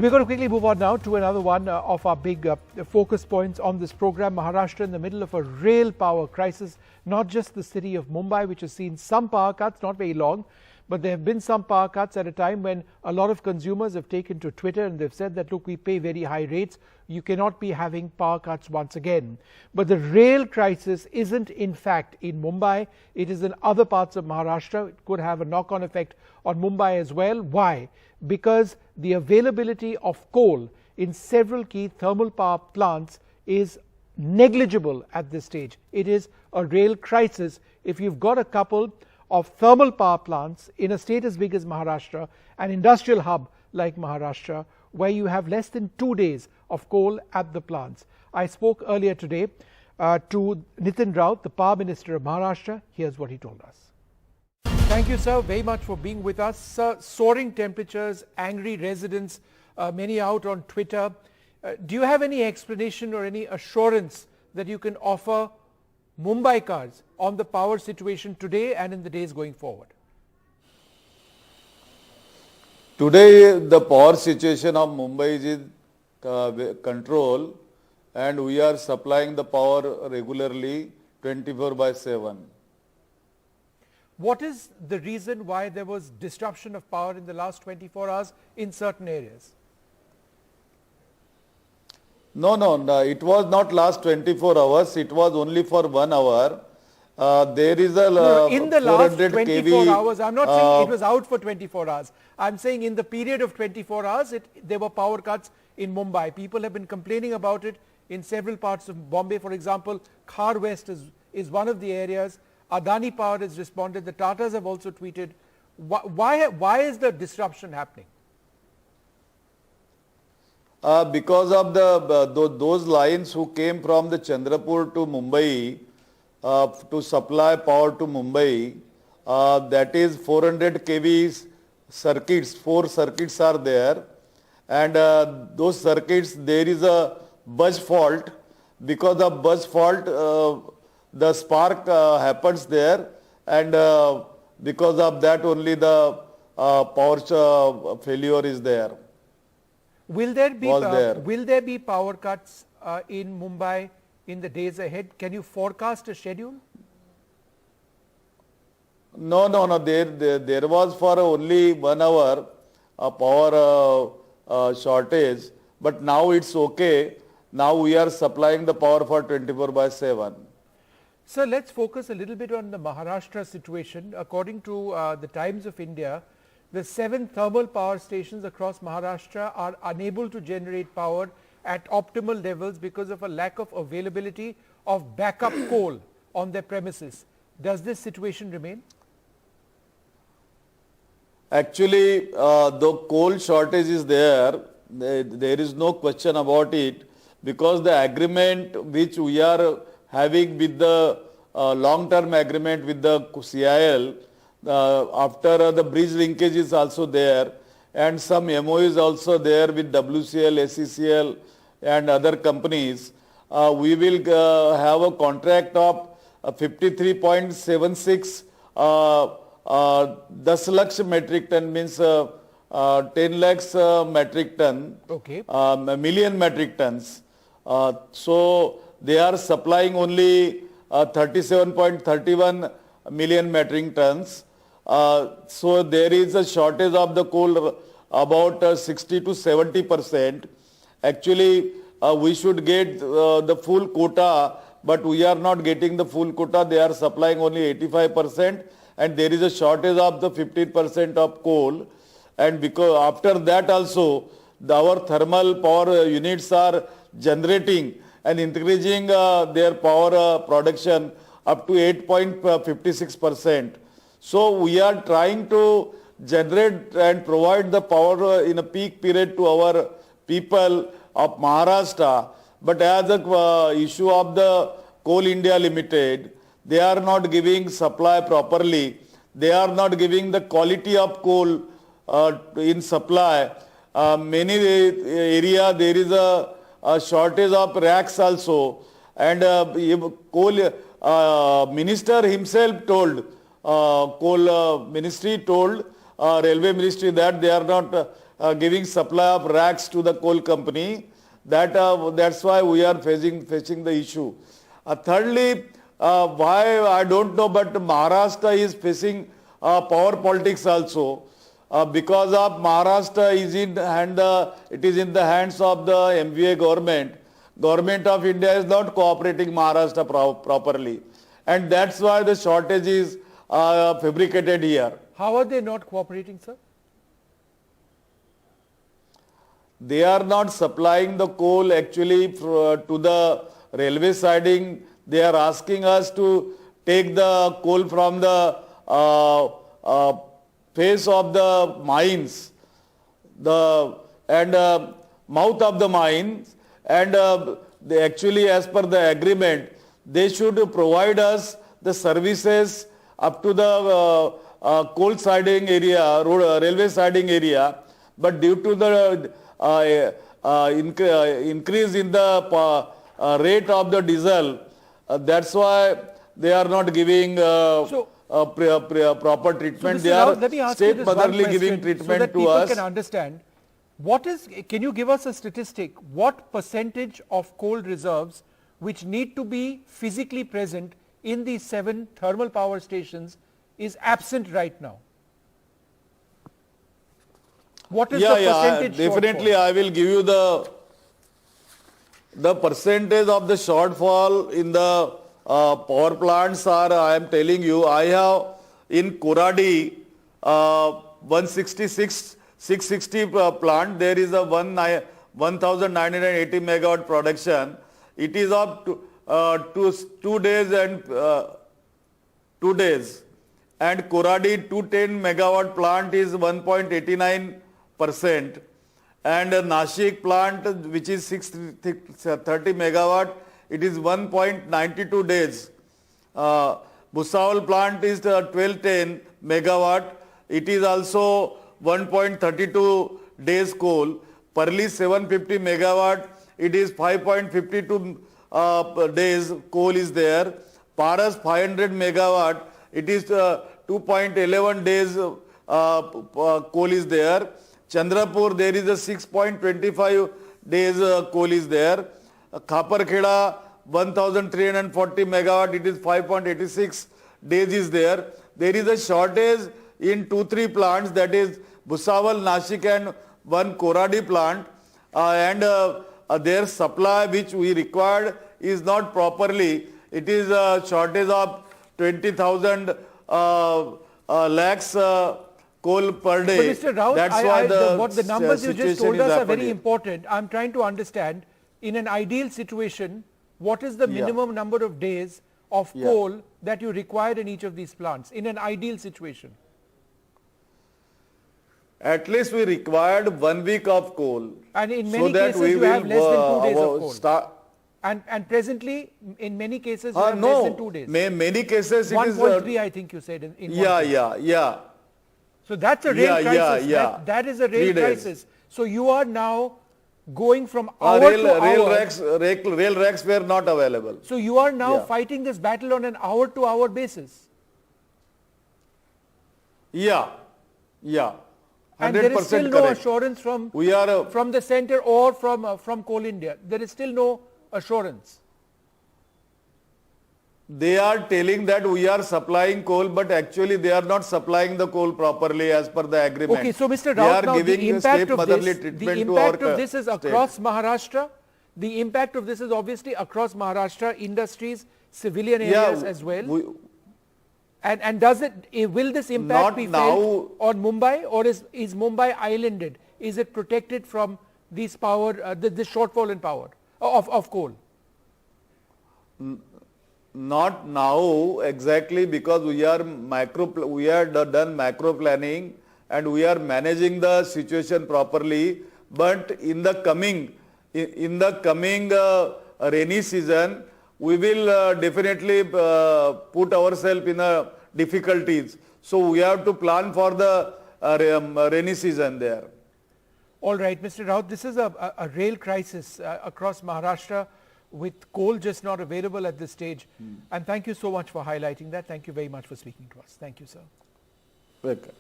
We're going to quickly move on now to another one of our big focus points on this program. Maharashtra in the middle of a rail power crisis, not just the city of Mumbai, which has seen some power cuts, not very long, but there have been some power cuts at a time when a lot of consumers have taken to Twitter and they've said that, look, we pay very high rates. You cannot be having power cuts once again. But the rail crisis isn't in fact in Mumbai. It is in other parts of Maharashtra. It could have a knock-on effect on Mumbai as well. Why? Because the availability of coal in several key thermal power plants is negligible at this stage. It is a real crisis if you've got a couple of thermal power plants in a state as big as Maharashtra, an industrial hub like Maharashtra, where you have less than 2 days of coal at the plants. I spoke earlier today to Nitin Raut, the Power Minister of Maharashtra. Here's what he told us. Thank you, sir, very much for being with us. Sir, soaring temperatures, angry residents, many out on Twitter. Do you have any explanation or any assurance that you can offer Mumbaikars on the power situation today and in the days going forward? Today, the power situation of Mumbai is in control, and we are supplying the power regularly 24/7. What is the reason why there was disruption of power in the last 24 hours in certain areas? No, it was not last 24 hours. It was only for 1 hour. There is a in the last 24 kV, hours, I'm not saying it was out for 24 hours. I'm saying in the period of 24 hours, there were power cuts in Mumbai. People have been complaining about it in several parts of Bombay. For example, Khar West is one of the areas. Adani Power has responded. The Tatas have also tweeted. Why is the disruption happening? Because of those lines who came from the Chandrapur to Mumbai to supply power to Mumbai, that is 400 kV circuits, 4 circuits are there, and those circuits there is a buzz fault. Because of buzz fault, the spark happens there, and because of that only the power failure is there. Will there be power cuts in Mumbai in the days ahead? Can you forecast a schedule? No. There was for only 1 hour a power shortage, but now it's okay. Now we are supplying the power for 24/7. Sir, let's focus a little bit on the Maharashtra situation. According to the Times of India, the 7 thermal power stations across Maharashtra are unable to generate power at optimal levels because of a lack of availability of backup coal on their premises. Does this situation remain? Actually, the coal shortage is there. There is no question about it, because the agreement which we are having with the long-term agreement with the CIL, after the bridge linkage is also there, and some MOU is also there with WCL, SECL and other companies. We will have a contract of 53.76 10 lakhs metric ton, means 10 lakhs metric ton, okay. Million metric tons. So they are supplying only 37.31 million metric tons. So there is a shortage of the coal about 60 to 70%. Actually, we should get the full quota, but we are not getting the full quota. They are supplying only 85%, and there is a shortage of the 15% of coal. And because after that also, our thermal power units are generating and increasing their power production up to 8.56%. So we are trying to generate and provide the power in a peak period to our people of Maharashtra. But as the issue of the Coal India Limited, they are not giving supply properly. They are not giving the quality of coal in supply. Many area there is a shortage of racks also, and coal minister himself told, coal ministry told railway ministry that they are not giving supply of racks to the coal company. That's why we are facing the issue. Thirdly, why I don't know, but Maharashtra is facing power politics also. Because of Maharashtra is it is in the hands of the MVA government. Government of India is not cooperating Maharashtra properly. And that's why the shortage is fabricated here. How are they not cooperating, sir? They are not supplying the coal actually to the railway siding. They are asking us to take the coal from the face of the mines, mouth of the mines, and they actually, as per the agreement, they should provide us the services up to the coal siding area, railway siding area. But due to the increase in the rate of the diesel, that's why they are not giving proper treatment. So they are let me ask state you this motherly one giving question treatment so that to people us. can understand. Can you give us a statistic? What percentage of coal reserves which need to be physically present in these 7 thermal power stations is absent right now? What is the percentage? Definitely shortfall? I will give you the percentage of the shortfall in the power plants are, I am telling you, I have in Koradi 660 plant, there is a 1980 megawatt production. It is of 2 days and 2 days. And Koradi 210 megawatt plant is 1.89%. And Nashik plant, which is 630 megawatt, it is 1.92 days. Bhusawal plant is 1210 megawatt. It is also 1.32 days coal. Parli 750 megawatt, it is 5.52 days coal is there. Paras 500 megawatt, it is 2.11 days coal is there. Chandrapur, there is a 6.25 days coal is there. Khaparkheda 1340 megawatt, it is 5.86 days is there. There is a shortage in 2-3 plants, that is Bhusawal, Nashik and one Koradi plant, and their supply which we required is not properly. It is a shortage of 20,000 lakhs coal per day. But Mr. Raut, that's why the numbers you just told us are very happening. important. I'm trying to understand, in an ideal situation, what is the minimum number of days of coal that you require in each of these plants, in an ideal situation? At least we required 1 week of coal. And in many cases you have less than 2 days of coal. And presently, in many cases, you have less than 2 days. Many cases it is 1.3, I think you said. In yeah. So that's a real crisis. Yeah. That is a real 3 days. crisis. So you are now going from hour to hour. Rail racks were not available. So you are now fighting this battle on an hour-to-hour basis. Yeah. And there is still no correct. assurance from the center or from Coal India. There is still no assurance. They are telling that we are supplying coal, but actually they are not supplying the coal properly as per the agreement. Okay, so Mr. Raut, now the impact of this is across Maharashtra. The impact of this is obviously across Maharashtra, industries, civilian areas as well. And will this impact be felt on Mumbai, or is Mumbai islanded? Is it protected from this shortfall in power of coal? Not now exactly, because we are done macro planning and we are managing the situation properly. But in the coming rainy season, we will definitely put ourselves in difficulties. So we have to plan for the rainy season there. All right, Mr. Raut, this is a real crisis across Maharashtra, with coal just not available at this stage. And thank you so much for highlighting that. Thank you very much for speaking to us. Thank you, sir. Welcome.